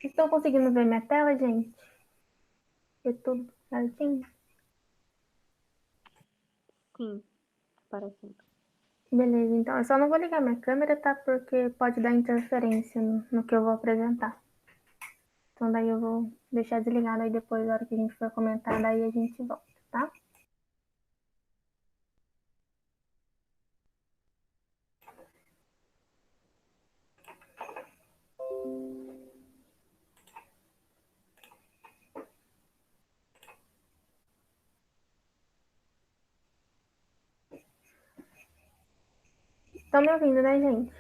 Estão conseguindo ver minha tela, gente? É tudo certinho? Sim, parecendo. Beleza, então eu só não vou ligar minha câmera, tá? Porque pode dar interferência no que eu vou apresentar. Então daí eu vou deixar desligado aí depois, na hora que a gente for comentar, daí a gente volta, tá? Estão me ouvindo, né, gente?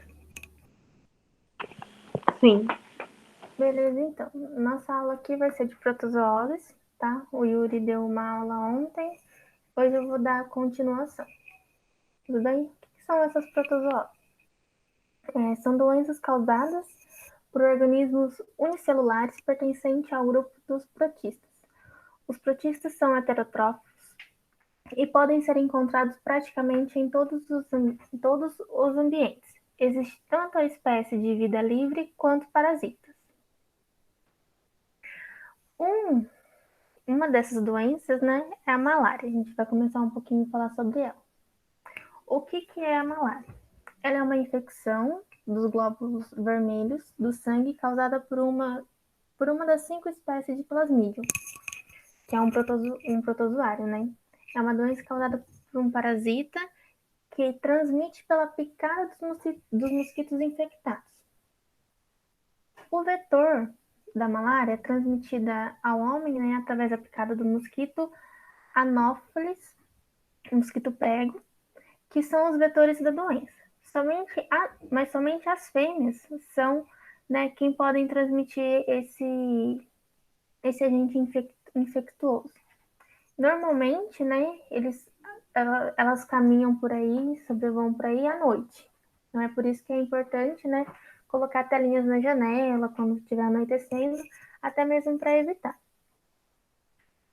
Sim. Beleza, então. Nossa aula aqui vai ser de protozoários, tá? O Yuri deu uma aula ontem, hoje eu vou dar a continuação. Tudo bem? O que são essas protozoários? São doenças causadas por organismos unicelulares pertencentes ao grupo dos protistas. Os protistas são heterotróficos e podem ser encontrados praticamente em todos os ambientes. Existe tanto a espécie de vida livre quanto parasitas. Um, uma dessas doenças, né, é a malária. A gente vai começar um pouquinho a falar sobre ela. O que é a malária? Ela é uma infecção dos glóbulos vermelhos do sangue causada por uma das 5 espécies de plasmídio, que é um protozoário, né? É uma doença causada por um parasita que transmite pela picada dos mosquitos infectados. O vetor da malária é transmitida ao homem, né, através da picada do mosquito Anopheles, mosquito prego, que são os vetores da doença. Mas somente as fêmeas são, né, quem podem transmitir esse agente infectuoso. Normalmente, né, elas caminham por aí, sobrevoam por aí à noite. Então é por isso que é importante, né, colocar telinhas na janela quando estiver anoitecendo, até mesmo para evitar.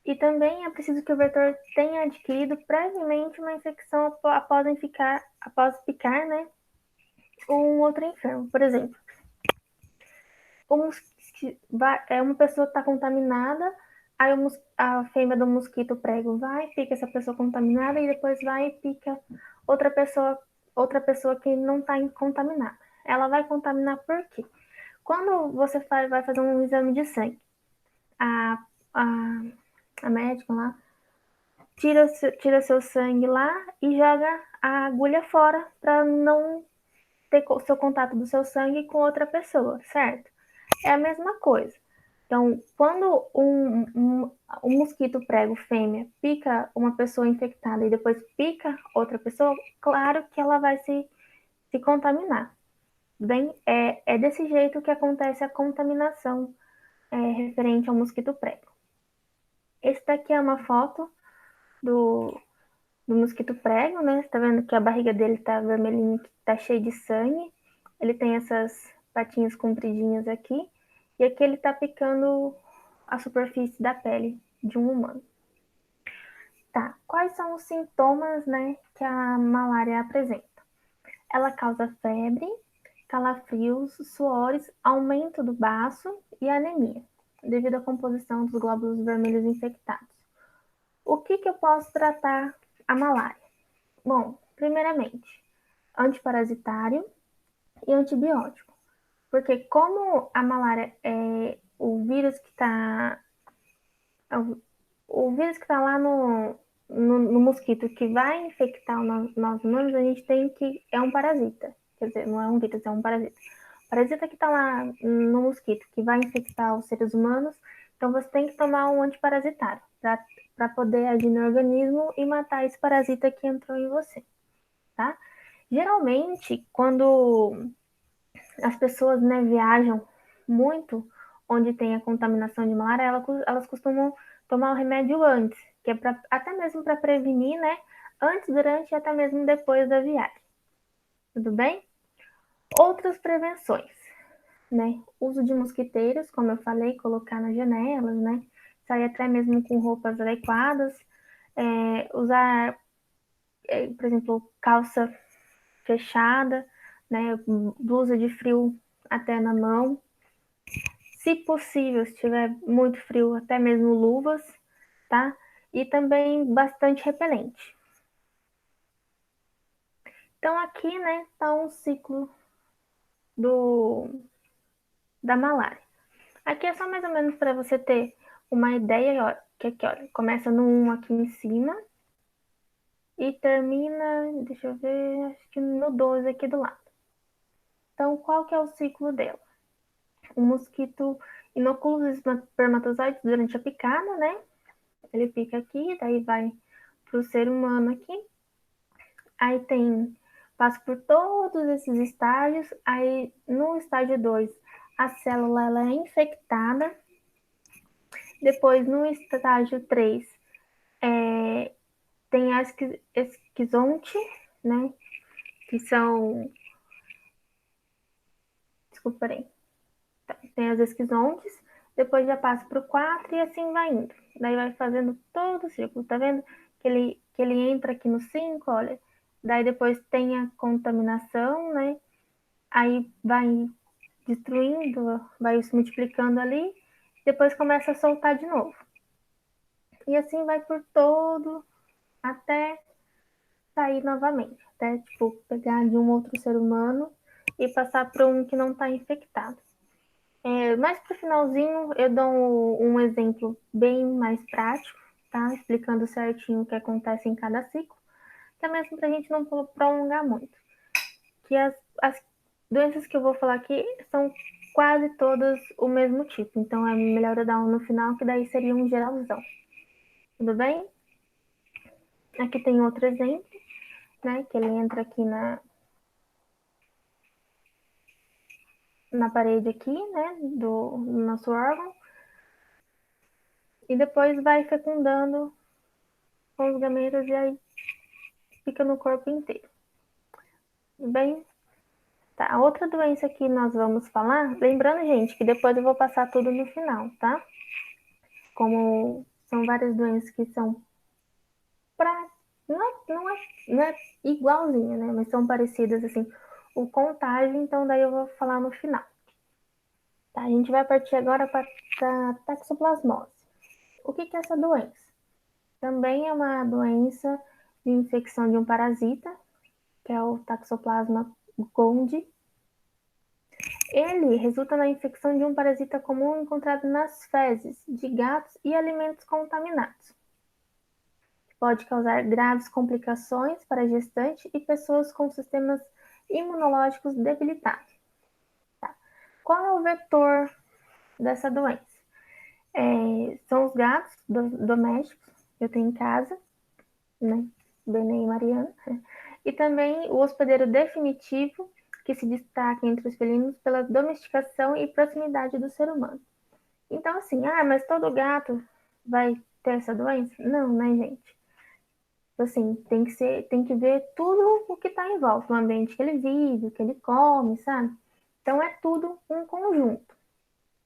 E também é preciso que o vetor tenha adquirido previamente uma infecção após picar, né, um outro enfermo. Por exemplo, uma pessoa está contaminada, aí a fêmea do mosquito prego vai, pica essa pessoa contaminada e depois vai e pica outra pessoa, outra pessoa que não está contaminada. Ela vai contaminar por quê? Quando você vai fazer um exame de sangue, a, a, a médica lá tira seu sangue lá e joga a agulha fora para não ter seu contato do seu sangue com outra pessoa, certo? É a mesma coisa. Então, quando um mosquito prego fêmea pica uma pessoa infectada e depois pica outra pessoa, claro que ela vai se contaminar. Bem, é desse jeito que acontece a contaminação referente ao mosquito prego. Esse daqui é uma foto do, do mosquito prego, né? Você tá vendo que a barriga dele tá vermelhinha, tá cheia de sangue. Ele tem essas patinhas compridinhas aqui. E aqui ele tá picando a superfície da pele de um humano. Tá, quais são os sintomas, né, que a malária apresenta? Ela causa febre, calafrios, suores, aumento do baço e anemia, devido à composição dos glóbulos vermelhos infectados. O que eu posso tratar a malária? Bom, primeiramente, antiparasitário e antibiótico. Porque como a malária é o vírus que está o vírus que está lá no mosquito que vai infectar nós humanos, a gente tem que. É um parasita. Quer dizer, não é um vírus, é um parasita. O parasita que está lá no mosquito que vai infectar os seres humanos, então você tem que tomar um antiparasitário para poder agir no organismo e matar esse parasita que entrou em você, tá? Geralmente, quando as pessoas, né, viajam muito, onde tem a contaminação de malária, elas costumam tomar o remédio antes, que é até mesmo para prevenir, né? Antes, durante e até mesmo depois da viagem. Tudo bem? Outras prevenções, né? Uso de mosquiteiros, como eu falei, colocar nas janelas, né? Sair até mesmo com roupas adequadas, usar, por exemplo, calça fechada, né? Blusa de frio até na mão, Se possível, se tiver muito frio, até mesmo luvas, tá? E também bastante repelente. Então aqui, né, tá um ciclo da malária. Aqui é só mais ou menos para você ter uma ideia, ó, que aqui, olha, começa no 1 aqui em cima e termina, deixa eu ver, acho que no 12 aqui do lado. Então, qual que é o ciclo dela? O mosquito inocula os espermatozoides durante a picada, né? Ele pica aqui, daí vai pro ser humano aqui. Aí passa por todos esses estágios. Aí no estágio 2, a célula ela é infectada. Depois no estágio 3, tem a esquizonte, né? Que são. Desculpa aí. Tem as esquizontes. Depois já passa para o 4 e assim vai indo. Daí vai fazendo todo o círculo. Tá vendo? Que ele entra aqui no 5, olha. Daí depois tem a contaminação, né? Aí vai destruindo, vai se multiplicando ali. Depois começa a soltar de novo. E assim vai por todo até sair novamente. Até, tipo, pegar de um outro ser humano e passar para um que não está infectado. Mais para o finalzinho, eu dou um exemplo bem mais prático, tá? Explicando certinho o que acontece em cada ciclo, até mesmo para a gente não prolongar muito. Que as doenças que eu vou falar aqui são quase todas o mesmo tipo, então é melhor eu dar um no final, que daí seria um geralzão. Tudo bem? Aqui tem outro exemplo, né? Que ele entra aqui na parede aqui, né? Do nosso órgão. E depois vai fecundando com os gametas e aí fica no corpo inteiro. Bem, tá. A outra doença que nós vamos falar, lembrando, gente, que depois eu vou passar tudo no final, tá? Como são várias doenças que são pra. Não é igualzinha, né? Mas são parecidas, assim, o contágio, então daí eu vou falar no final. Tá, a gente vai partir agora para a toxoplasmose. O que é essa doença? Também é uma doença de infecção de um parasita, que é o Toxoplasma gondii. Ele resulta na infecção de um parasita comum encontrado nas fezes de gatos e alimentos contaminados. Pode causar graves complicações para a gestante e pessoas com sistemas imunológicos debilitados. Tá. Qual é o vetor dessa doença? São os gatos domésticos, eu tenho em casa, né? Benê e Mariana. E também o hospedeiro definitivo, que se destaca entre os felinos pela domesticação e proximidade do ser humano. Então, assim, mas todo gato vai ter essa doença? Não, né, gente? Assim, tem que ver tudo o que está em volta, o ambiente que ele vive, o que ele come, sabe? Então é tudo um conjunto.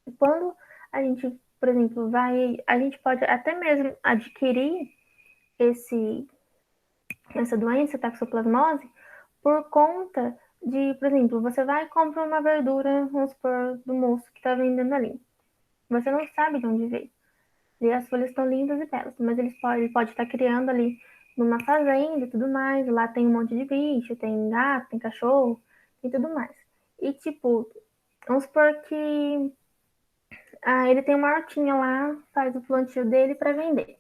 E quando a gente, por exemplo, a gente pode até mesmo adquirir essa doença, toxoplasmose, por conta de, por exemplo, você vai e compra uma verdura, vamos supor, do moço que está vendendo ali. Você não sabe de onde veio. E as folhas estão lindas e belas, mas ele pode estar criando ali numa fazenda e tudo mais. Lá tem um monte de bicho, tem gato, tem cachorro e tudo mais. E tipo, vamos supor que ele tem uma hortinha lá, faz o plantio dele para vender.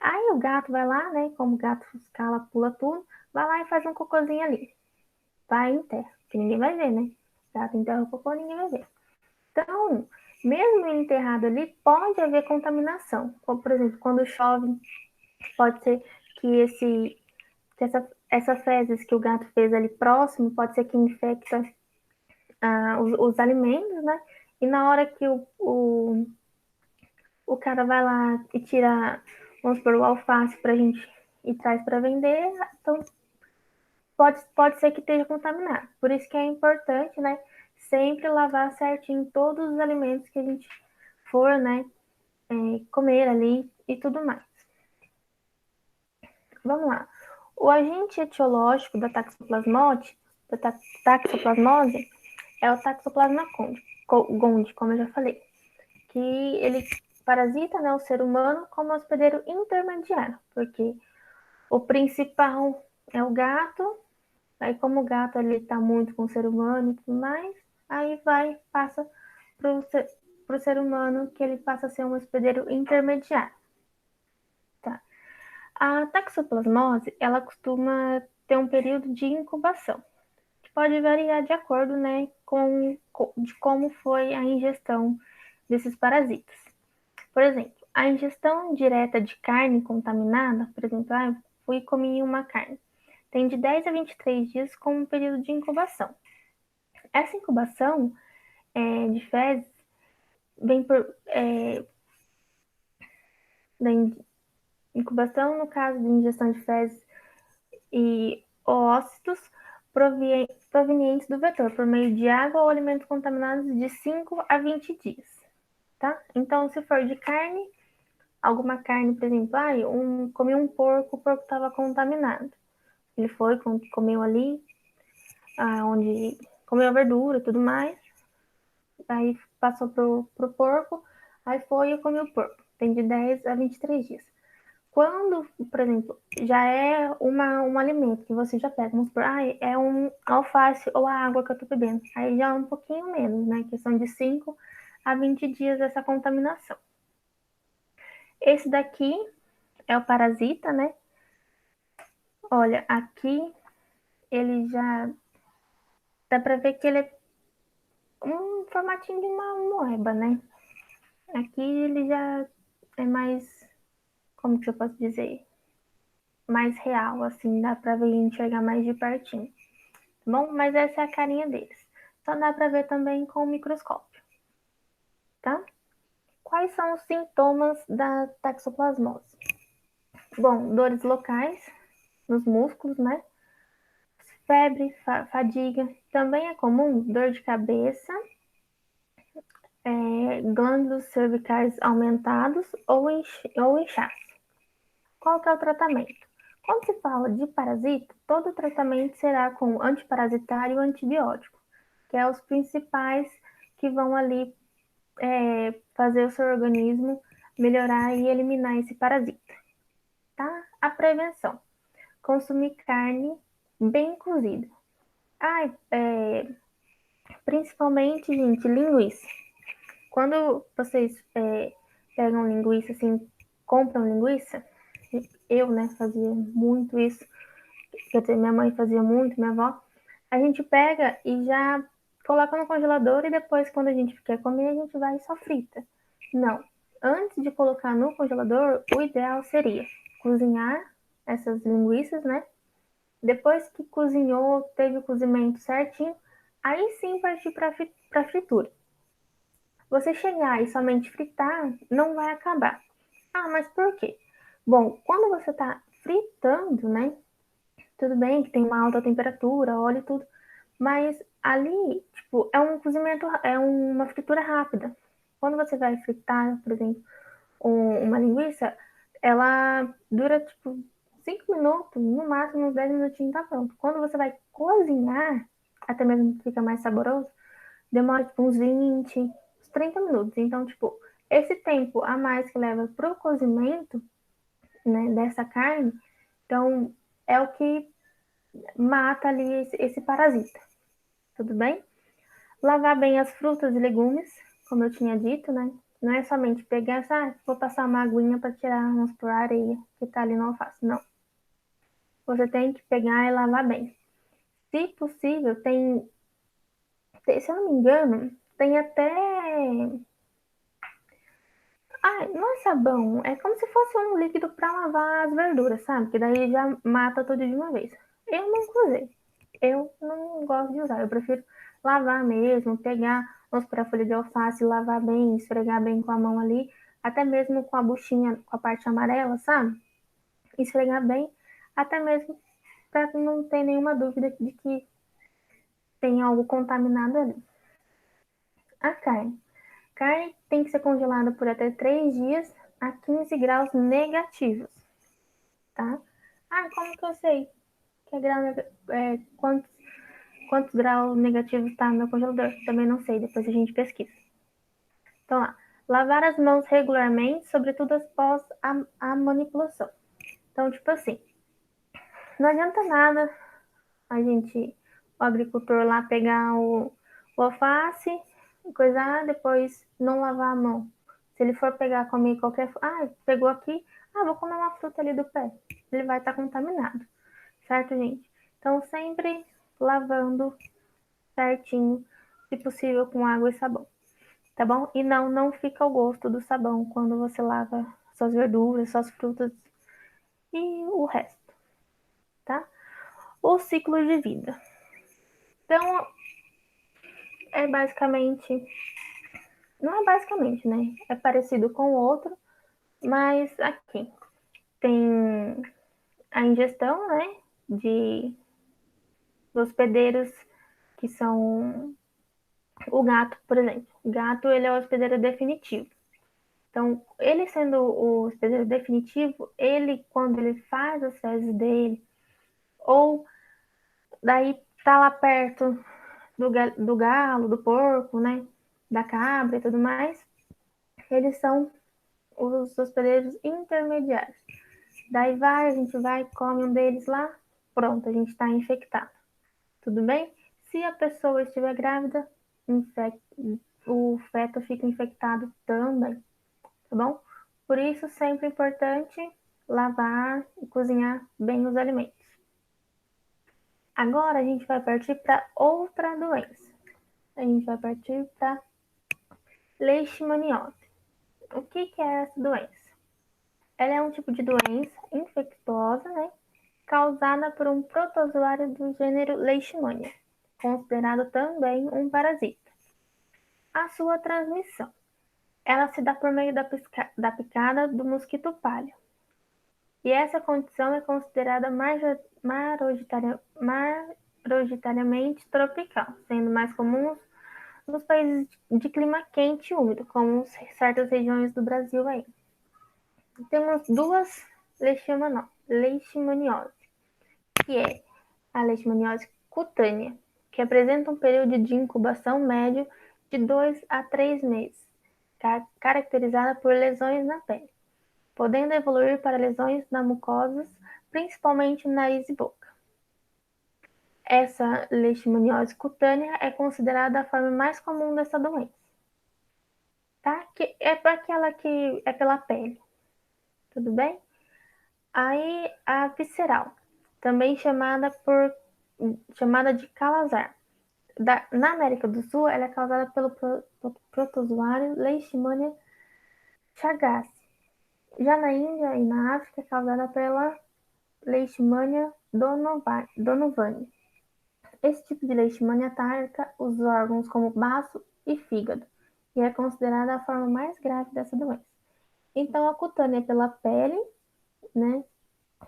Aí o gato vai lá, né? Como o gato escala, pula tudo, vai lá e faz um cocôzinho ali. Vai em terra, que ninguém vai ver, né? Gato enterra o cocô, ninguém vai ver. Então, mesmo enterrado ali, pode haver contaminação. Como, por exemplo, quando chove, pode ser que essa fezes que o gato fez ali próximo, pode ser que infecta os alimentos, né? E na hora que o cara vai lá e tira, vamos supor, o alface pra gente e traz para vender, então pode ser que esteja contaminado. Por isso que é importante, né? Sempre lavar certinho todos os alimentos que a gente for, né? Comer ali e tudo mais. Vamos lá. O agente etiológico da taxoplasmose é o Toxoplasma gondii, como eu já falei. que ele parasita, né, o ser humano como hospedeiro intermediário, porque o principal é o gato, aí como o gato ele está muito com o ser humano e tudo mais, aí passa para o ser humano que ele passa a ser um hospedeiro intermediário. Tá? A toxoplasmose, ela costuma ter um período de incubação, que pode variar de acordo, né, de como foi a ingestão desses parasitas. Por exemplo, a ingestão direta de carne contaminada, por exemplo, fui e comi uma carne, tem de 10 a 23 dias como período de incubação. Essa incubação de fezes vem da incubação, no caso de ingestão de fezes e oócitos provenientes do vetor, por meio de água ou alimentos contaminados de 5 a 20 dias. Tá? Então, se for de carne, alguma carne, por exemplo, comi um porco, o porco estava contaminado. Ele foi, comeu ali, onde comeu a verdura e tudo mais, aí passou pro porco, aí foi e comeu o porco. Tem de 10 a 23 dias. Quando, por exemplo, já é um alimento que você já pega, vamos supor, é um alface ou a água que eu tô bebendo. Aí já é um pouquinho menos, né? Questão de 5 a 20 dias essa contaminação. Esse daqui é o parasita, né? Olha, aqui ele já dá para ver que ele é um formatinho de uma moeba, né? Aqui ele já é mais, como que eu posso dizer? Mais real, assim, dá para ver e enxergar mais de pertinho. Bom, mas essa é a carinha deles. Só dá para ver também com o microscópio, tá? Quais são os sintomas da toxoplasmose? Bom, dores locais nos músculos, né? Febre, fadiga. Também é comum dor de cabeça, glândulos cervicais aumentados ou inchaço. Qual que é o tratamento? Quando se fala de parasita, todo o tratamento será com antiparasitário e antibiótico, que é os principais que vão ali fazer o seu organismo melhorar e eliminar esse parasita. Tá? A prevenção. Consumir carne bem cozida. Principalmente, gente, linguiça. Quando vocês pegam linguiça, assim, compram linguiça, eu, né, fazia muito isso, quer dizer, minha mãe fazia muito, minha avó, a gente pega e já coloca no congelador e depois, quando a gente quer comer, a gente vai e só frita. Não. Antes de colocar no congelador, o ideal seria cozinhar essas linguiças, né? Depois que cozinhou, teve o cozimento certinho, aí sim partir para fritura. Você chegar e somente fritar, não vai acabar. Mas por quê? Bom, quando você está fritando, né? Tudo bem que tem uma alta temperatura, óleo e tudo, mas ali, tipo, é um cozimento, é uma fritura rápida. Quando você vai fritar, por exemplo, uma linguiça, ela dura, tipo, 5 minutos, no máximo uns 10 minutinhos tá pronto. Quando você vai cozinhar, até mesmo fica mais saboroso, demora, tipo, uns 20, uns 30 minutos. Então, tipo, esse tempo a mais que leva pro cozimento, né, dessa carne, então, é o que mata ali esse parasita. Tudo bem? Lavar bem as frutas e legumes, como eu tinha dito, né? Não é somente pegar essa, vou passar uma aguinha para tirar umas por areia que tá ali no alface. Não. Você tem que pegar e lavar bem. Se possível, se eu não me engano, tem até. Não é sabão, é como se fosse um líquido para lavar as verduras, sabe? Que daí já mata tudo de uma vez. Eu nunca usei. Eu não gosto de usar. Eu prefiro lavar mesmo, pegar para folha de alface, lavar bem, esfregar bem com a mão ali, até mesmo com a buchinha, com a parte amarela, sabe? Esfregar bem, até mesmo para não ter nenhuma dúvida de que tem algo contaminado ali. A carne. Carne tem que ser congelada por até 3 dias a 15 graus negativos, tá? Como que eu sei que quantos graus negativos está no meu congelador? Também não sei, depois a gente pesquisa. Então, lá, Lavar as mãos regularmente, sobretudo após a manipulação. Então, tipo assim, não adianta nada o agricultor lá pegar o alface, coisar, depois não lavar a mão. Se ele for pegar, comer qualquer... pegou aqui, vou comer uma fruta ali do pé. Ele vai estar contaminado, certo, gente? Então, sempre lavando certinho, se possível com água e sabão, tá bom? E não fica o gosto do sabão quando você lava suas verduras, suas frutas e o resto, tá? O ciclo de vida. Então, é basicamente, não é basicamente, né? É parecido com o outro, mas aqui tem a ingestão, né? De hospedeiros que são o gato, por exemplo. O gato, ele é o hospedeiro definitivo. Então, ele sendo o hospedeiro definitivo, ele, quando ele faz as fezes dele, ou daí tá lá perto do galo, do porco, né? Da cabra e tudo mais, eles são os hospedeiros intermediários. Daí a gente vai, come um deles lá, pronto, a gente está infectado. Tudo bem? Se a pessoa estiver grávida, o feto fica infectado também, tá bom? Por isso, sempre é importante lavar e cozinhar bem os alimentos. Agora a gente vai partir para outra doença. A gente vai partir para leishmaniose. O que é essa doença? Ela é um tipo de doença infecciosa, né, causada por um protozoário do gênero Leishmania, considerado também um parasita. A sua transmissão. Ela se dá por meio da picada do mosquito palha. E essa condição é considerada majoritariamente tropical, sendo mais comum nos países de clima quente e úmido, como certas regiões do Brasil aí. Temos duas leishmaniose, que é a leishmaniose cutânea, que apresenta um período de incubação médio de 2 a 3 meses, caracterizada por lesões na pele, podendo evoluir para lesões na mucosas, principalmente nariz e boca. Essa leishmaniose cutânea é considerada a forma mais comum dessa doença, tá? Que é para aquela que é pela pele, tudo bem? Aí a visceral, também chamada de calazar. Na América do Sul, ela é causada pelo protozoário Leishmania chagas. Já na Índia e na África, é causada pela Leishmania donovani. Esse tipo de leishmania ataca os órgãos como baço e fígado, e é considerada a forma mais grave dessa doença. Então, a cutânea é pela pele, né?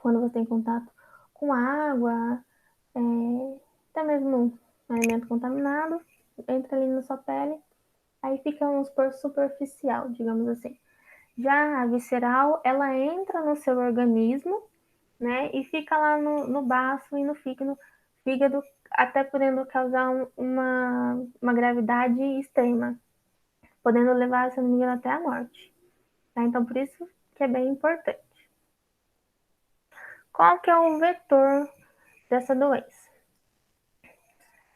Quando você tem contato com água, até mesmo um alimento contaminado, entra ali na sua pele, aí fica, vamos supor, superficial, digamos assim. Já a visceral, ela entra no seu organismo, né, e fica lá no baço e no fígado, até podendo causar uma gravidade extrema, podendo levar, se não me engano, até a morte. Tá? Então, por isso que é bem importante. Qual que é o vetor dessa doença?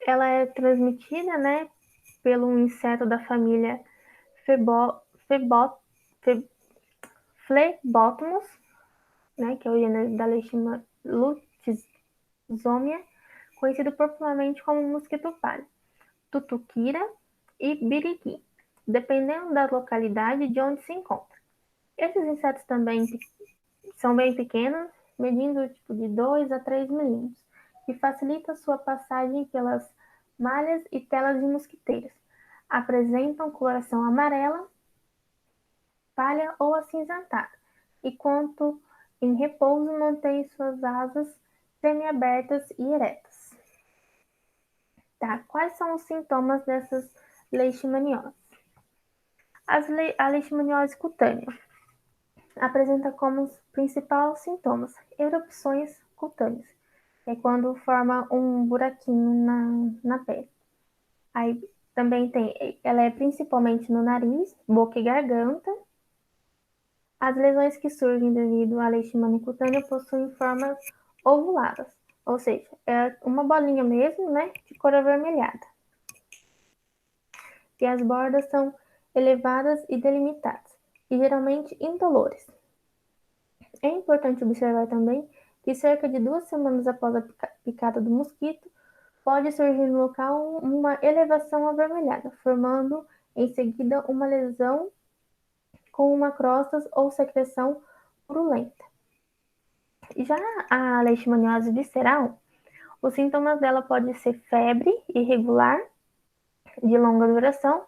Ela é transmitida, né, pelo inseto da família Phlebotomus, né, que é o gênero da Leishmania, conhecido popularmente como mosquito palha, tutuquira e birigui, dependendo da localidade de onde se encontra. Esses insetos também são bem pequenos, medindo tipo, de 2 a 3 milímetros, e facilita sua passagem pelas malhas e telas de mosquiteiras. Apresentam coloração amarela, palha ou acinzentada, e quanto em repouso mantém suas asas semiabertas e eretas. Tá? Quais são os sintomas dessas leishmanioses? A leishmaniose cutânea apresenta como principal sintomas erupções cutâneas, que é quando forma um buraquinho na pele. Aí Também ela é principalmente no nariz, boca e garganta. As lesões que surgem devido à leishmania cutânea possuem formas ovuladas, ou seja, é uma bolinha mesmo, né, de cor avermelhada. E as bordas são elevadas e delimitadas, e geralmente indolores. É importante observar também que cerca de 2 semanas após a picada do mosquito, pode surgir no local uma elevação avermelhada, formando em seguida uma lesão com uma crosta ou secreção purulenta. Já a leishmaniose visceral, os sintomas dela podem ser febre irregular, de longa duração,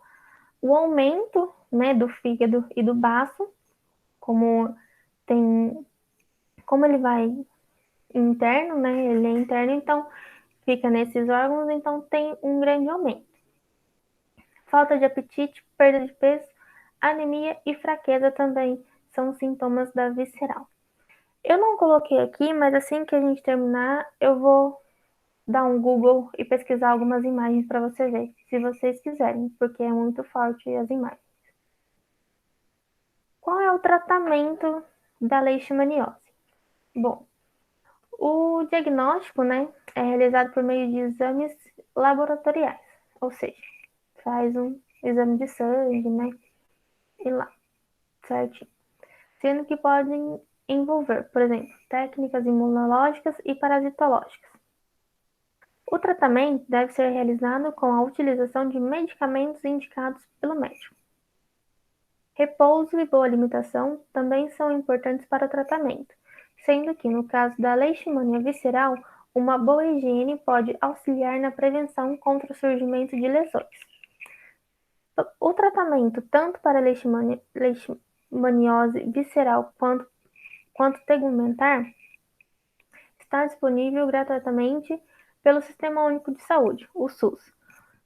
o aumento, né, do fígado e do baço, como como ele vai interno, né, ele é interno, então fica nesses órgãos, então tem um grande aumento. Falta de apetite, perda de peso, anemia e fraqueza também são sintomas da visceral. Eu não coloquei aqui, mas assim que a gente terminar, eu vou dar um Google e pesquisar algumas imagens para você ver, se vocês quiserem, porque é muito forte as imagens. Qual é o tratamento da leishmaniose? Bom, o diagnóstico, né, é realizado por meio de exames laboratoriais, ou seja, faz um exame de sangue, né, e lá, certinho. Sendo que podem envolver, por exemplo, técnicas imunológicas e parasitológicas. O tratamento deve ser realizado com a utilização de medicamentos indicados pelo médico. Repouso e boa alimentação também são importantes para o tratamento, sendo que, no caso da leishmania visceral, uma boa higiene pode auxiliar na prevenção contra o surgimento de lesões. O tratamento, tanto para a leishmaniose visceral quanto tegumentar, está disponível gratuitamente pelo Sistema Único de Saúde, o SUS.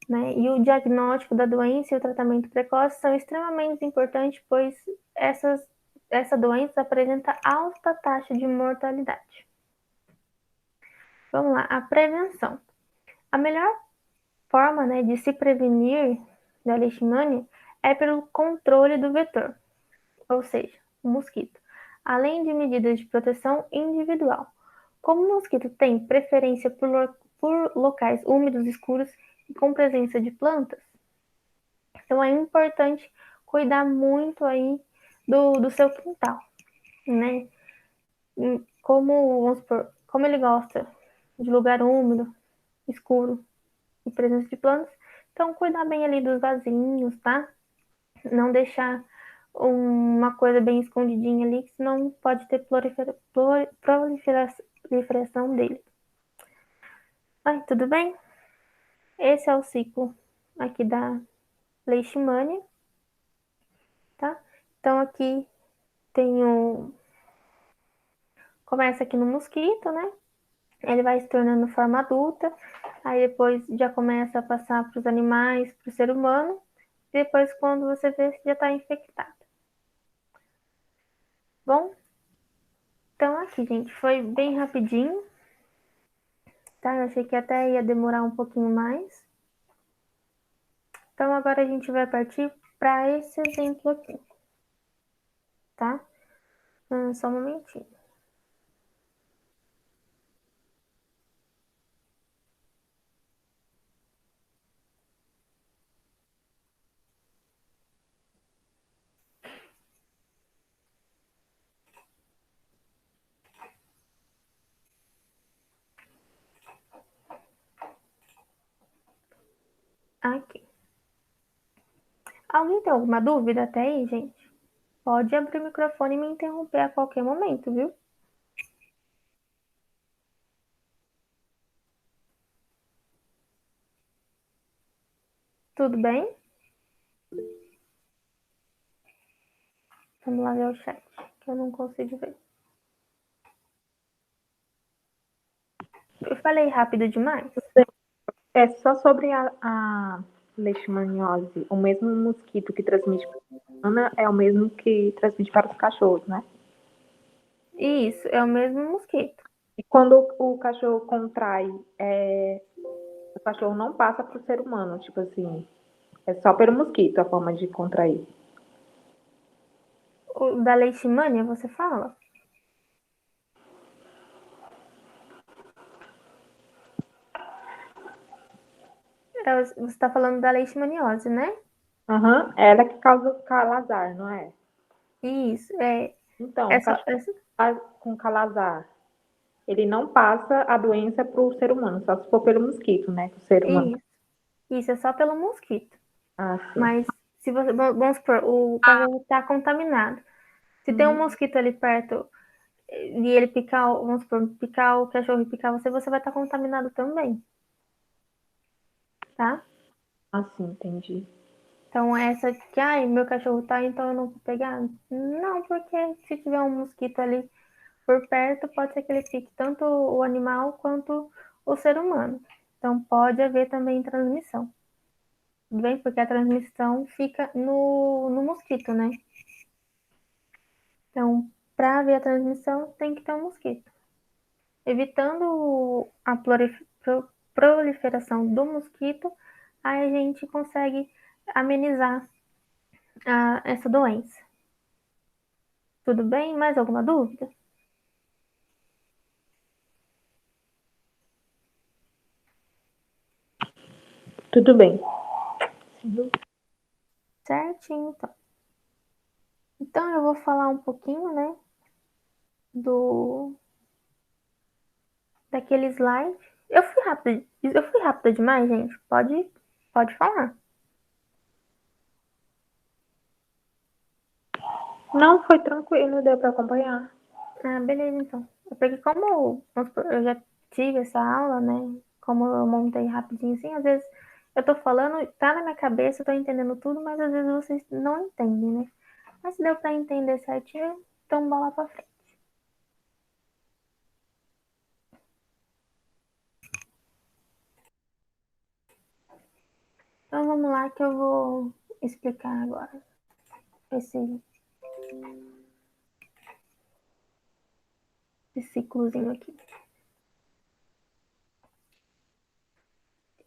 Né? E o diagnóstico da doença e o tratamento precoce são extremamente importantes, pois essa doença apresenta alta taxa de mortalidade. Vamos lá, a prevenção. A melhor forma, né, de se prevenir da leishmania é pelo controle do vetor, ou seja, o mosquito, além de medidas de proteção individual. Como o mosquito tem preferência por locais úmidos, escuros e com presença de plantas, então é importante cuidar muito aí do seu quintal, né? Como ele gosta de lugar úmido, escuro e presença de plantas, então cuidar bem ali dos vasinhos, tá? Não deixar uma coisa bem escondidinha ali, que senão pode ter proliferação dele. Ai, tudo bem? Esse é o ciclo aqui da leishmania, tá? Então aqui tem começa aqui no mosquito, né? Ele vai se tornando forma adulta, aí depois já começa a passar para os animais, para o ser humano, depois quando você vê, já está infectado. Bom, então aqui, gente, foi bem rapidinho, tá? Eu achei que até ia demorar um pouquinho mais. Então agora a gente vai partir para esse exemplo aqui, tá? Só um momentinho. Aqui. Alguém tem alguma dúvida até aí, gente? Pode abrir o microfone e me interromper a qualquer momento, viu? Tudo bem? Vamos lá ver o chat, que eu não consigo ver. Eu falei rápido demais? É só sobre a leishmaniose. O mesmo mosquito que transmite para a humana é o mesmo que transmite para os cachorros, né? Isso, é o mesmo mosquito. E quando o cachorro contrai, o cachorro não passa para o ser humano, tipo assim. É só pelo mosquito a forma de contrair. O da leishmania, você fala? Você está falando da leishmaniose, né? Aham, ela que causa o calazar, não é? Isso, Então, é o só, cachorro com calazar, ele não passa a doença para o ser humano, só se for pelo mosquito, né? Que o ser humano. isso, isso é só pelo mosquito. Ah, sim. Mas se você, vamos supor, o cachorro está contaminado. Se tem um Uhum. mosquito ali perto e ele picar, vamos supor, picar o cachorro e picar você, você vai estar contaminado também, tá? Ah, sim, entendi. Então, essa que, ai, meu cachorro tá, então eu não vou pegar. Não, porque se tiver um mosquito ali por perto, pode ser que ele pique tanto o animal quanto o ser humano. Então, pode haver também transmissão. Tudo bem? Porque a transmissão fica no mosquito, né? Então, para haver a transmissão, tem que ter um mosquito. Evitando a proliferação do mosquito, aí a gente consegue amenizar essa doença. Tudo bem? Mais alguma dúvida? Tudo bem. Certinho, então. Então eu vou falar um pouquinho, né, do daquele slide. Eu fui rápida demais, gente. Pode falar. Não, foi tranquilo, deu para acompanhar. Ah, beleza, então. É porque como vamos supor, eu já tive essa aula, né? Como eu montei rapidinho assim, às vezes eu tô falando, tá na minha cabeça, eu tô entendendo tudo, mas às vezes vocês não entendem, né? Mas se deu pra entender certinho, então bola pra frente. Então vamos lá que eu vou explicar agora esse ciclozinho aqui.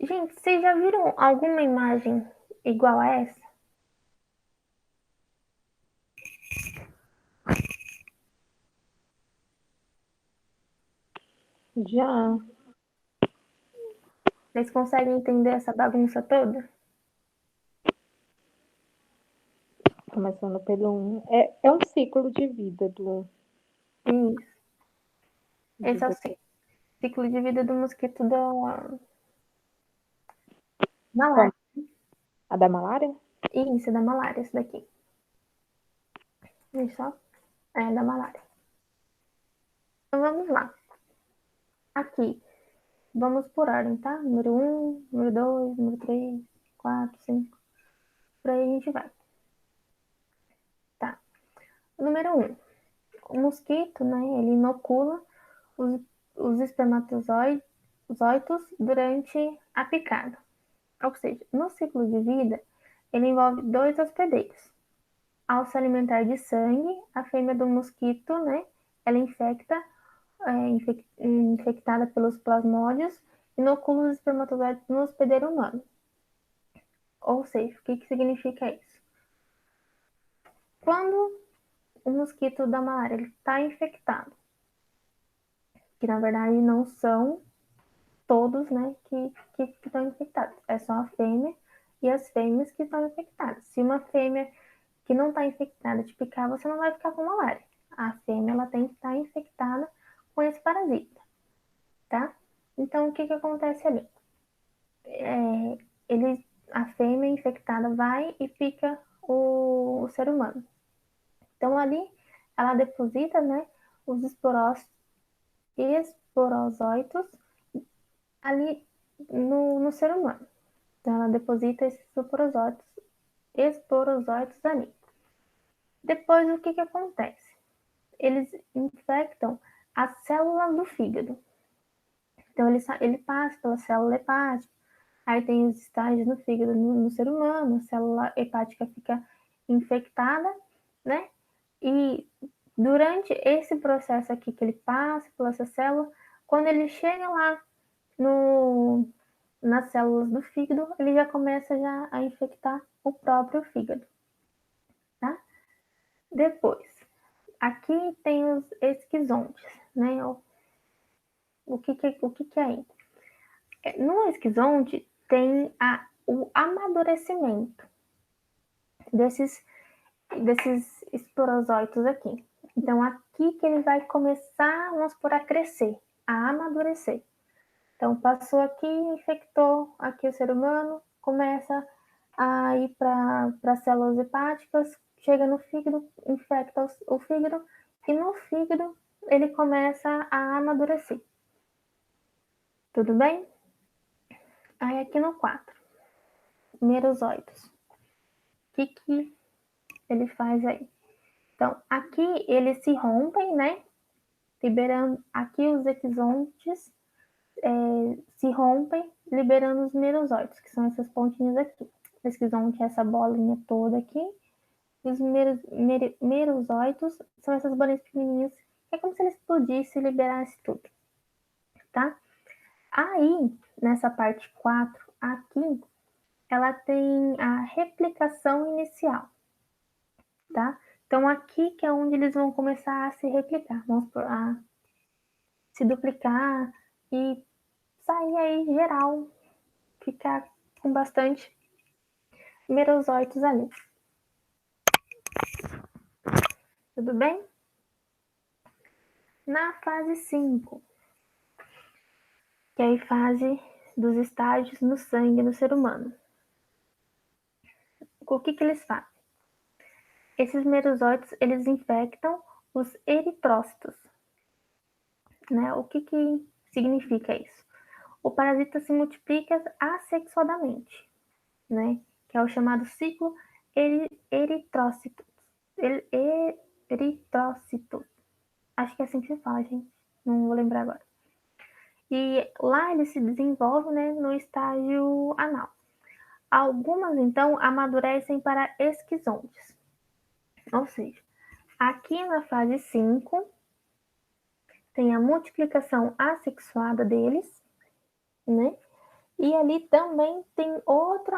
Gente, vocês já viram alguma imagem igual a essa? Já. Vocês conseguem entender essa bagunça toda? Começando pelo um. É um ciclo de vida Isso. Esse é o do ciclo de vida do mosquito da como? malária. A da malária? Isso, da malária, esse daqui. Isso, ó. É da malária. Então vamos lá. Aqui, vamos por ordem, tá? Número 1, número 2, número 3, 4, 5. Por aí a gente vai. Tá. Número 1. O mosquito, né? Ele inocula os, os espermatozoides durante a picada. Ou seja, no ciclo de vida, ele envolve dois hospedeiros. Ao se alimentar de sangue, a fêmea do mosquito, né, ela infectada pelos plasmódios, inocula os espermatozoides no hospedeiro humano. Ou seja, o que significa isso? Quando o mosquito da malária está infectado, que na verdade não são todos, né, que estão infectados, é só a fêmea e as fêmeas que estão infectadas. Se uma fêmea que não está infectada te picar, você não vai ficar com malária. A fêmea ela tem que estar infectada com esse parasita, tá? Então, o que acontece ali? A fêmea infectada vai e pica o ser humano. Então, ali, ela deposita, né, os esporozóitos ali no ser humano. Então, ela deposita esses esporozóitos ali. Depois, o que acontece? Eles infectam as células do fígado. Então, ele passa pela célula hepática, aí tem os estágios no fígado no ser humano, a célula hepática fica infectada, né? E durante esse processo aqui que ele passa pela essa célula, quando ele chega lá no, nas células do fígado, ele já começa a infectar o próprio fígado, tá? Depois, aqui tem os esquizontes, né? O que é isso? No esquizonte tem o amadurecimento desses esporozóitos aqui. Então, aqui que ele vai começar, vamos por a crescer, a amadurecer. Então, passou aqui, infectou aqui o ser humano, começa a ir para as células hepáticas, chega no fígado, infecta o fígado, e no fígado ele começa a amadurecer. Tudo bem? Aí aqui no 4, merozoitos. O que ele faz aí? Então, aqui eles se rompem, né? Liberando aqui os exontes se rompem, liberando os merozoitos, que são essas pontinhas aqui. O exonte é essa bolinha toda aqui. E os merozoitos são essas bolinhas pequenininhas. É como se ele explodisse e liberasse tudo, tá? Aí, nessa parte 4, aqui, ela tem a replicação inicial, tá? Então, aqui que é onde eles vão começar a se replicar, a se duplicar e sair aí geral, ficar com bastante merozoitos ali. Tudo bem? Na fase 5, que é a fase dos estágios no sangue do ser humano. O que eles fazem? Esses merozoitos, eles infectam os eritrócitos. Né? O que significa isso? O parasita se multiplica assexuadamente, né? Que é o chamado ciclo eritrócito. Eritrócito. Acho que é assim que se fala, gente. Não vou lembrar agora. E lá ele se desenvolve, né, no estágio anal. Algumas, então, amadurecem para esquizontes. Ou seja, aqui na fase 5, tem a multiplicação assexuada deles, né? E ali também tem outro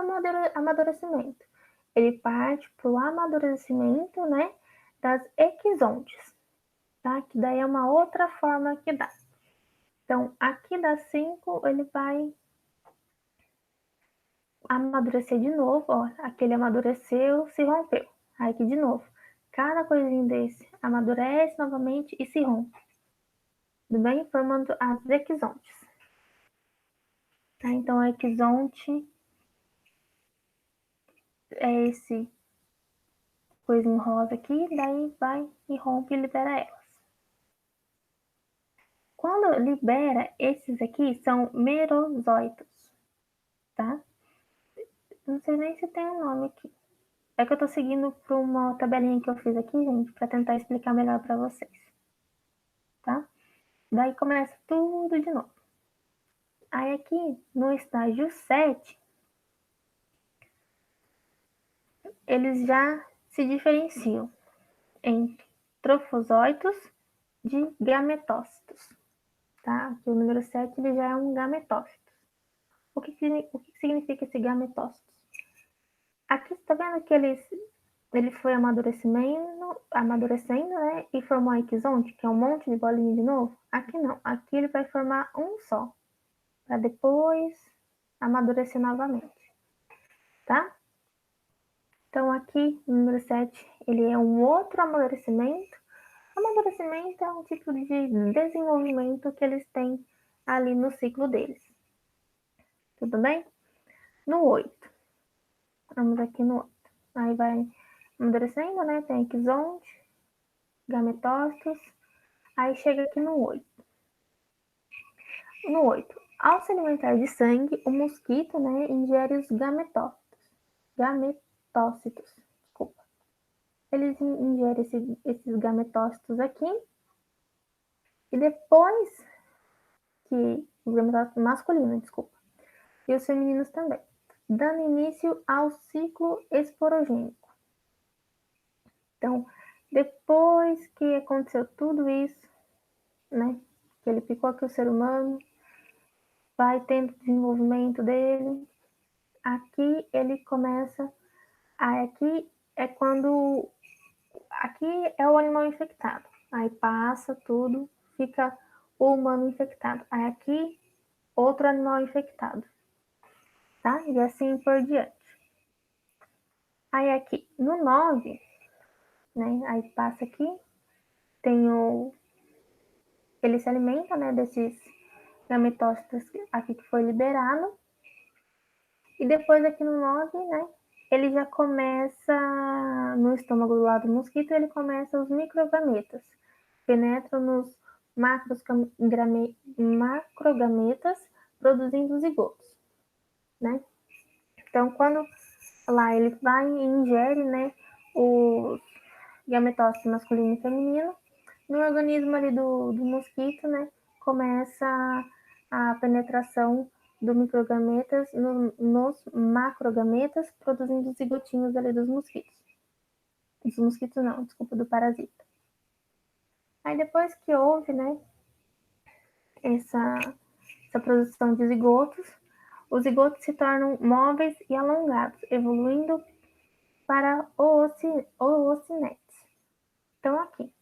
amadurecimento. Ele parte para o amadurecimento, né, das equizontes, tá? Que daí é uma outra forma que dá. Então, aqui das 5, ele vai amadurecer de novo, ó. Aquele amadureceu, se rompeu. Aí aqui de novo. Cada coisinha desse amadurece novamente e se rompe. Tudo bem? Formando as equizontes. Tá? Então, a equizonte é esse coisinho rosa aqui, daí vai e rompe e libera elas. Quando libera, esses aqui são merozoitos, tá? Não sei nem se tem um nome aqui. É que eu tô seguindo por uma tabelinha que eu fiz aqui, gente, para tentar explicar melhor para vocês, tá? Daí começa tudo de novo. Aí aqui, no estágio 7, eles já se diferenciam entre trofosóitos de gametócitos, tá? Aqui o número 7 ele já é um gametócito. O que significa esse gametócito? Aqui está vendo que ele foi amadurecendo, né? E formou a equizonte, que é um monte de bolinha de novo. Aqui não, aqui ele vai formar um só, para depois amadurecer novamente, tá? Então aqui, no número 7, ele é um outro amadurecimento. Amadurecimento é um tipo de desenvolvimento que eles têm ali no ciclo deles. Tudo bem? No 8. Vamos aqui no 8. Aí vai amadurecendo, né? Tem exonte, gametócitos. Aí chega aqui no 8. No 8. Ao se alimentar de sangue, o mosquito, né, ingere os gametócitos. Gametócitos, desculpa. Eles ingerem esses gametócitos aqui. E depois que os gametócitos masculinos, desculpa. E os femininos também. Dando início ao ciclo esporogênico. Então, depois que aconteceu tudo isso, né, que ele picou aqui o ser humano, vai tendo desenvolvimento dele. Aqui ele começa, aqui é quando, aqui é o animal infectado. Aí passa tudo, fica o humano infectado. Aí aqui, outro animal infectado, tá? E assim por diante. Aí aqui, no 9, né? Aí passa aqui, tem o... Ele se alimenta, né, desses gametócitos aqui que foi liberado. E depois aqui no 9, né, ele já começa, no estômago do lado do mosquito, ele começa os microgametas. Penetram nos macrogametas, produzindo zigotos, né? Então, quando lá ele vai e ingere, né, os gametócitos masculino e feminino, no organismo ali do mosquito, né, começa a penetração do microgametas nos macrogametas, produzindo os zigotinhos ali dos mosquitos. Dos mosquitos não, desculpa, do parasita. Aí depois que houve, né, essa produção de zigotos, os zigotos se tornam móveis e alongados, evoluindo para oocinetes. Então aqui,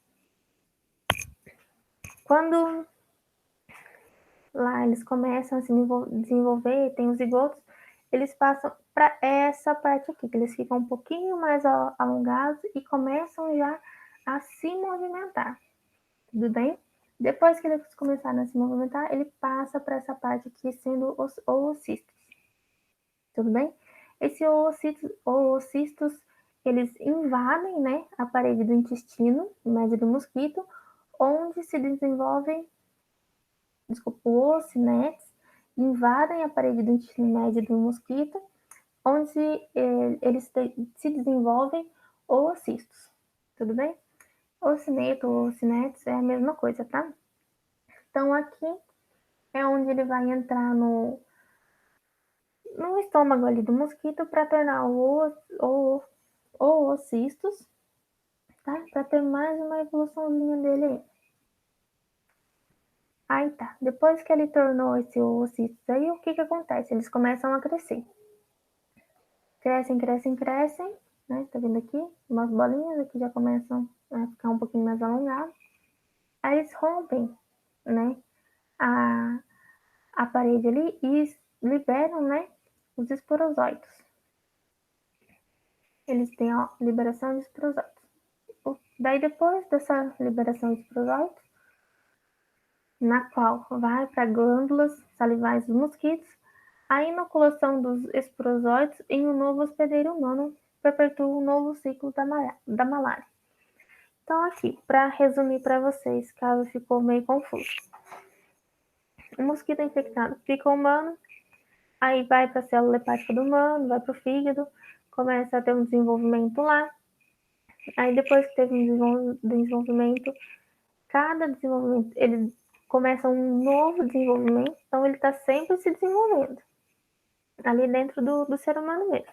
quando lá eles começam a se desenvolver, tem os zigotos, eles passam para essa parte aqui, que eles ficam um pouquinho mais alongados e começam já a se movimentar. Tudo bem? Depois que eles começaram a se movimentar, ele passa para essa parte aqui, sendo os oocistos. Tudo bem? Esses oocistos, eles invadem, né, a parede do intestino, médio do mosquito, onde se desenvolvem, desculpa, oocinetes, invadem a parede do intestino médio do mosquito, onde eles se desenvolvem oocistos. Tudo bem? Oocineto ou oocinetes é a mesma coisa, tá? Então, aqui é onde ele vai entrar no estômago ali do mosquito para tornar o oocistos, tá? Para ter mais uma evoluçãozinha dele aí. Aí tá, depois que ele tornou esse oocistos aí, o que que acontece? Eles começam a crescer. Crescem, crescem, crescem, né? Tá vendo aqui? Umas bolinhas aqui já começam a ficar um pouquinho mais alongadas. Aí eles rompem, né? A parede ali e liberam, né? Os esporozóitos. Eles têm a liberação de esporozóitos. Daí depois dessa liberação de esporozóitos, na qual vai para glândulas salivais dos mosquitos, a inoculação dos esporozóitos em um novo hospedeiro humano perpetua um novo ciclo da malária. Então, aqui, para resumir para vocês, caso ficou meio confuso. O mosquito infectado fica humano, aí vai para a célula hepática do humano, vai para o fígado, começa a ter um desenvolvimento lá. Aí, depois que teve um desenvolvimento, cada desenvolvimento, ele começa um novo desenvolvimento, então ele está sempre se desenvolvendo, ali dentro do ser humano mesmo.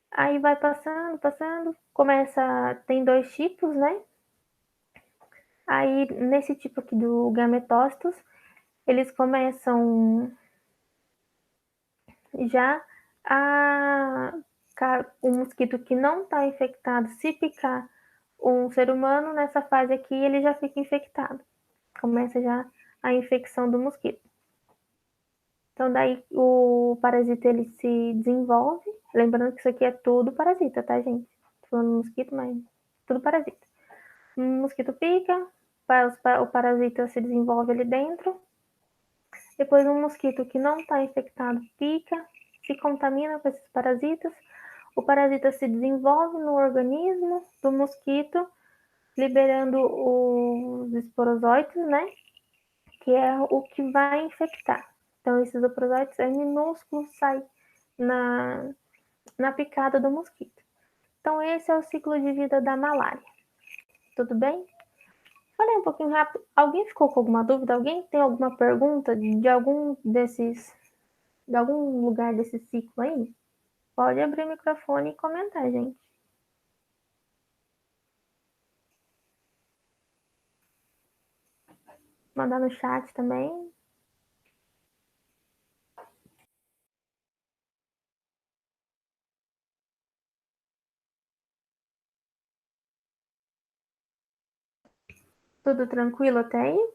Aí vai passando, passando, tem 2 tipos, né? Aí, nesse tipo aqui do gametócitos, eles começam já o mosquito que não está infectado, se picar um ser humano, nessa fase aqui ele já fica infectado. Começa já a infecção do mosquito. Então daí o parasita ele se desenvolve, lembrando que isso aqui é tudo parasita, tá, gente? Tô falando mosquito, mas tudo parasita. O mosquito pica, o parasita se desenvolve ali dentro. Depois um mosquito que não está infectado pica, se contamina com esses parasitas. O parasita se desenvolve no organismo do mosquito, liberando os esporozóitos, né? Que é o que vai infectar. Então, esses esporozóitos é minúsculo, sai na picada do mosquito. Então, esse é o ciclo de vida da malária. Tudo bem? Falei um pouquinho rápido. Alguém ficou com alguma dúvida? Alguém tem alguma pergunta de algum de algum lugar desse ciclo aí? Pode abrir o microfone e comentar, gente. Mandar no chat também. Tudo tranquilo até aí?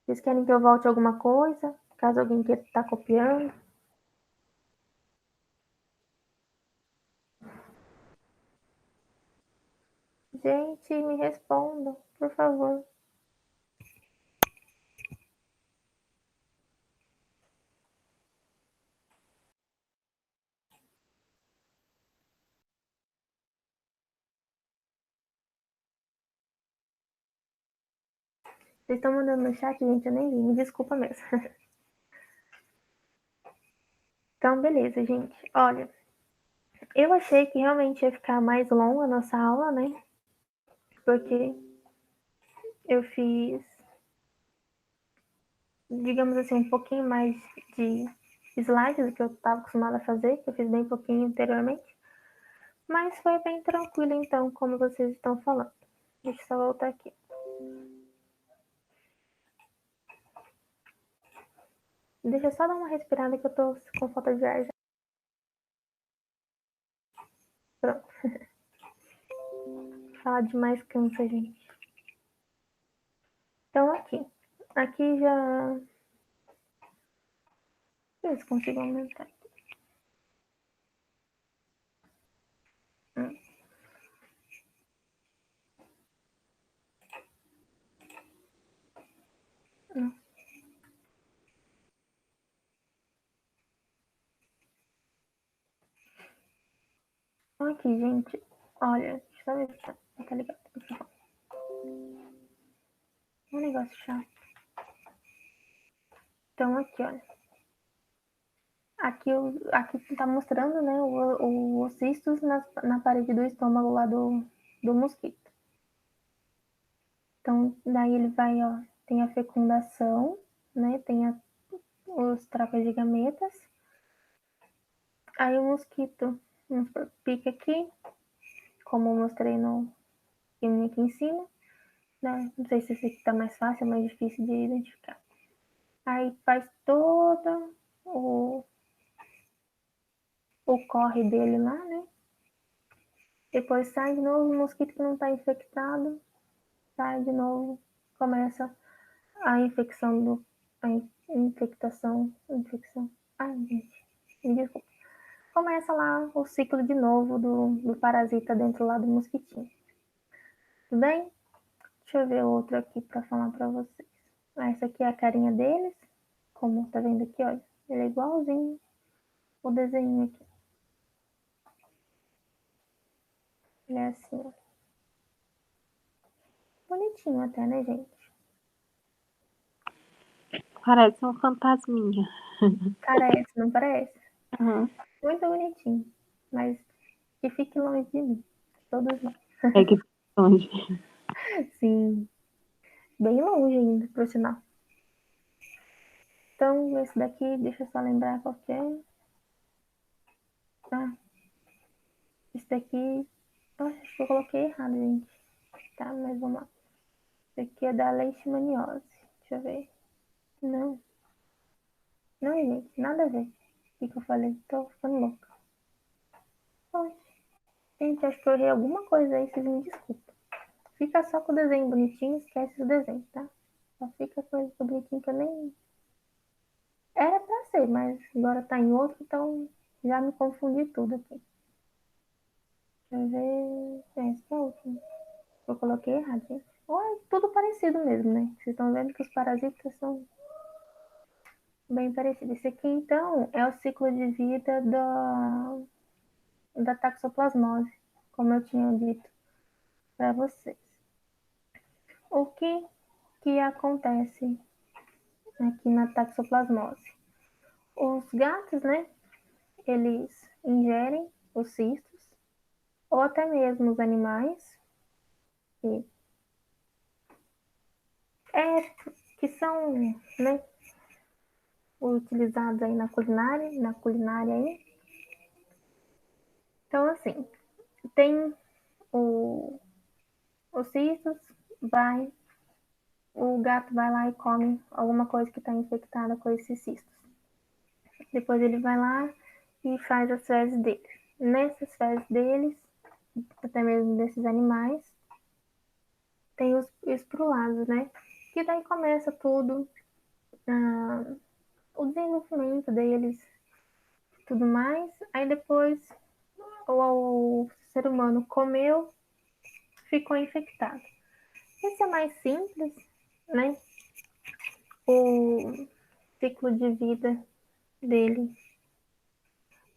Vocês querem que eu volte alguma coisa? Caso alguém queira estar copiando? Gente, me respondam, por favor. Vocês estão mandando no chat, gente, eu nem vi, me desculpa mesmo. Então, beleza, gente. Olha, eu achei que realmente ia ficar mais longa a nossa aula, né? Porque eu fiz, digamos assim, um pouquinho mais de slides do que eu estava acostumada a fazer, que eu fiz bem pouquinho anteriormente. Mas foi bem tranquilo, então, como vocês estão falando. Deixa eu só voltar aqui. Deixa eu só dar uma respirada que eu tô com falta de ar já. Pronto. Falar demais cansa, gente. Então, aqui. Aqui já... Ver se consigo aumentar. Hum. Hum. Então, aqui, gente. Olha, deixa eu só ver se tá ligado. Um negócio chato. Então, aqui, olha. Aqui tá mostrando, né, os cistos na parede do estômago lá do mosquito. Então, daí ele vai, ó, tem a fecundação, né, tem os trapos de gametas. Aí o mosquito pica aqui, como eu mostrei no filme aqui em cima. Né? Não sei se esse aqui tá mais fácil, é mais difícil de identificar. Aí faz todo o corre dele lá, né? Depois sai de novo, o mosquito que não está infectado, sai de novo, começa a infecção a infecção. Ai, gente, me desculpa. Começa lá o ciclo de novo do parasita dentro lá do mosquitinho. Tudo bem? Deixa eu ver outro aqui para falar para vocês. Essa aqui é a carinha deles, como tá vendo aqui, olha. Ele é igualzinho o desenho aqui. Ele é assim, ó. Bonitinho até, né, gente? Parece um fantasminha. Parece, não parece? Uhum. Muito bonitinho. Mas que fique longe de mim. Todos nós. É que longe. Sim. Bem longe ainda, por sinal. Então, esse daqui, deixa eu só lembrar qual que é. Ah, esse daqui... Nossa, acho que eu coloquei errado, gente. Tá, mas vamos lá. Esse aqui é da leishmaniose. Deixa eu ver. Não. Não, gente, nada a ver. O que eu falei? Tô ficando louca. Oxe. Gente, acho que eu errei alguma coisa aí, vocês me desculpem. Fica só com o desenho bonitinho, esquece o desenho, tá? Só fica com esse bonitinho que eu nem... Era pra ser, mas agora tá em outro, então já me confundi tudo aqui. Deixa eu ver... Esse é o último. Eu coloquei errado, gente. Ou é tudo parecido mesmo, né? Vocês estão vendo que os parasitas são bem parecidos. Esse aqui, então, é o ciclo de vida da taxoplasmose, como eu tinha dito para vocês. O que acontece aqui na taxoplasmose? Os gatos, né, eles ingerem os cistos, ou até mesmo os animais que, que são, né, utilizados aí na culinária aí. Então, assim, tem os cistos, o gato vai lá e come alguma coisa que está infectada com esses cistos. Depois ele vai lá e faz as fezes deles. Nessas fezes deles, até mesmo desses animais, tem os estrulados, né? Que daí começa tudo, o desenvolvimento deles, tudo mais. Aí depois o ser humano comeu, ficou infectado. Esse é mais simples, né? O ciclo de vida dele.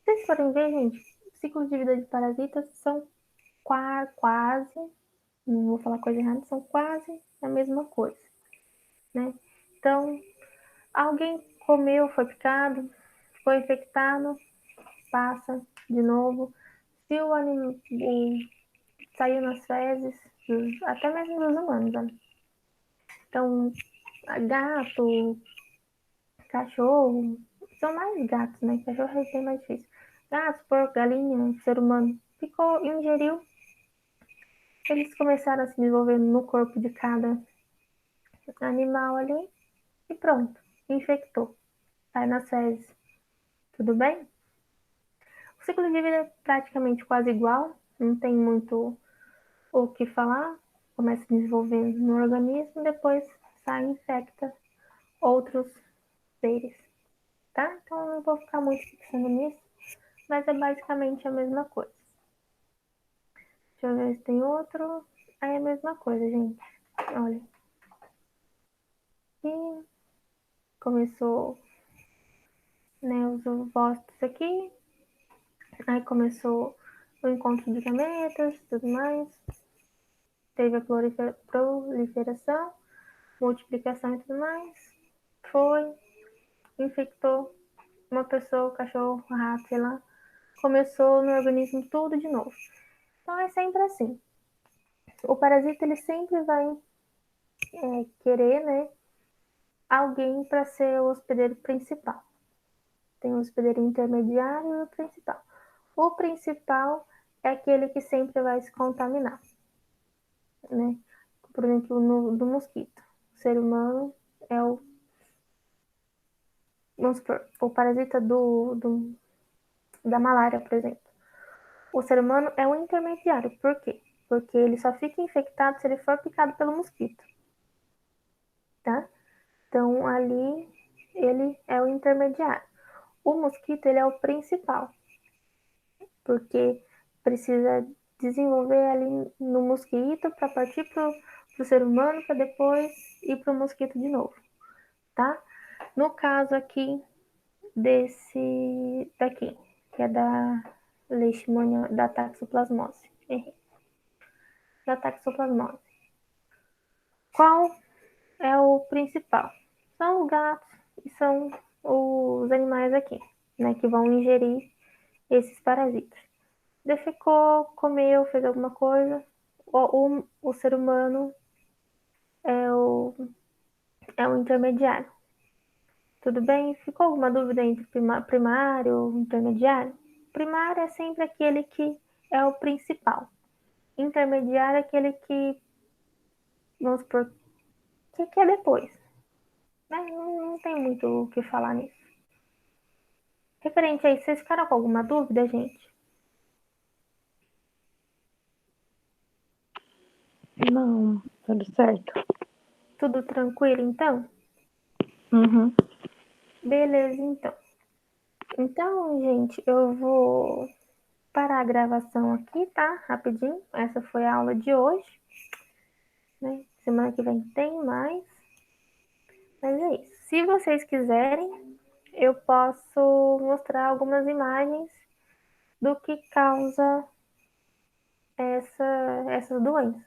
Vocês forem ver, gente, o ciclo de vida de parasitas são quase, não vou falar coisa errada, são quase a mesma coisa, né? Então, alguém comeu, foi picado, ficou infectado, passa de novo. Se o animal saiu nas fezes, até mesmo dos humanos, né? Então, gato, cachorro, são mais gatos, né? Cachorro é bem mais difícil. Gato, porco, galinha, ser humano, ficou, ingeriu, eles começaram a se desenvolver no corpo de cada animal ali e pronto, infectou, sai nas fezes, tudo bem? O ciclo de vida é praticamente quase igual, não tem muito o que falar, começa desenvolvendo no organismo, depois sai e infecta outros seres, tá? Então eu não vou ficar muito fixando nisso, mas é basicamente a mesma coisa. Deixa eu ver se tem outro. Aí é a mesma coisa, gente. Olha. E começou, né, os ovócitos aqui. Aí começou o encontro de gametas, tudo mais. Teve a proliferação, multiplicação e tudo mais. Foi, infectou uma pessoa, cachorro, rato, sei lá. Começou no organismo tudo de novo. Então é sempre assim. O parasita ele sempre vai querer, né, alguém para ser o hospedeiro principal. Tem o hospedeiro intermediário e o principal. O principal é aquele que sempre vai se contaminar, né? Por exemplo, do mosquito. O ser humano é o, vamos supor, o parasita da malária, por exemplo. O ser humano é o intermediário. Por quê? Porque ele só fica infectado se ele for picado pelo mosquito, tá? Então, ali, ele é o intermediário. O mosquito, ele é o principal, porque precisa desenvolver ali no mosquito para partir para o ser humano, para depois ir para o mosquito de novo, tá? No caso aqui desse daqui, que é da leishmania, da taxoplasmose, da taxoplasmose. Qual é o principal? São os gatos e são os animais aqui, né, que vão ingerir esses parasitas. Defecou, comeu, fez alguma coisa, o ser humano é o intermediário. Tudo bem? Ficou alguma dúvida entre primário e intermediário? Primário é sempre aquele que é o principal. Intermediário é aquele que, vamos supor, que é depois. Né? Não tem muito o que falar nisso. Referente a isso, vocês ficaram com alguma dúvida, gente? Não, tudo certo. Tudo tranquilo, então? Uhum. Beleza, então. Então, gente, eu vou parar a gravação aqui, tá? Rapidinho. Essa foi a aula de hoje, né? Semana que vem tem mais. Mas é isso. Se vocês quiserem, eu posso mostrar algumas imagens do que causa essas doenças,